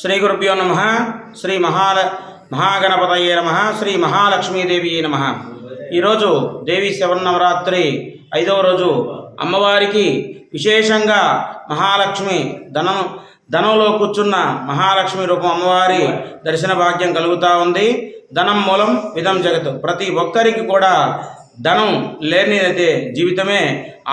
శ్రీ గురుభ్యో నమః. శ్రీ మహాగణపతయే నమః. శ్రీ మహాలక్ష్మీదేవి నమః. ఈరోజు దేవి శరన్నవరాత్రి 5వ రోజు. అమ్మవారికి విశేషంగా మహాలక్ష్మి ధనంలో కూర్చున్న మహాలక్ష్మి రూపం అమ్మవారి దర్శన భాగ్యం కలుగుతూ ఉంది. ధనం మూలం విధం జగత్. ప్రతి ఒక్కరికి కూడా ధనం లేనిదైతే జీవితమే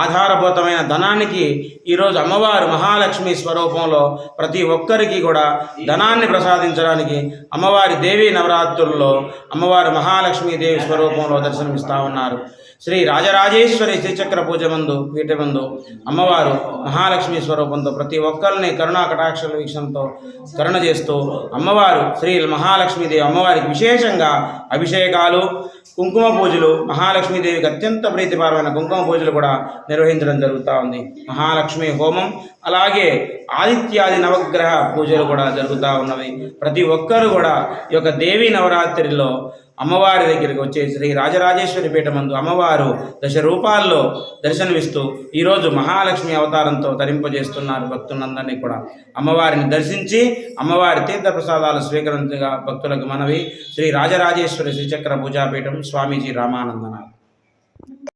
ఆధారభూతమైన ధనానికి ఈరోజు అమ్మవారు మహాలక్ష్మి స్వరూపంలో ప్రతి ఒక్కరికి కూడా ధనాన్ని ప్రసాదించడానికి అమ్మవారి దేవీ నవరాత్రుల్లో అమ్మవారు మహాలక్ష్మీదేవి స్వరూపంలో దర్శనమిస్తూ ఉన్నారు. శ్రీ రాజరాజేశ్వరి శ్రీచక్ర పూజ మందు పీఠమందు అమ్మవారు మహాలక్ష్మి స్వరూపంతో ప్రతి ఒక్కరిని కరుణా కటాక్షల వీక్షణతో కరుణ చేస్తూ అమ్మవారు శ్రీ మహాలక్ష్మీదేవి అమ్మవారికి విశేషంగా అభిషేకాలు, కుంకుమ పూజలు, మహాలక్ష్మీదేవికి అత్యంత ప్రీతిపారమైన కుంకుమ పూజలు కూడా నిర్వహించడం జరుగుతూ ఉంది. మహాలక్ష్మి హోమం, అలాగే ఆదిత్యాది నవగ్రహ పూజలు కూడా జరుగుతూ ఉన్నవి. ప్రతి ఒక్కరు కూడా ఈ యొక్క దేవీ నవరాత్రిలో అమ్మవారి దగ్గరికి వచ్చే శ్రీ రాజరాజేశ్వరి పీఠమందు అమ్మవారు దశ రూపాల్లో దర్శనమిస్తూ ఈరోజు మహాలక్ష్మి అవతారంతో తరింపజేస్తున్నారు భక్తులందరినీ కూడా. అమ్మవారిని దర్శించి అమ్మవారి తీర్థప్రసాదాలు స్వీకరించగా భక్తులకు మనవి. శ్రీ రాజరాజేశ్వరి శ్రీచక్ర పూజాపీఠం, స్వామీజీ రామానందనాథ్.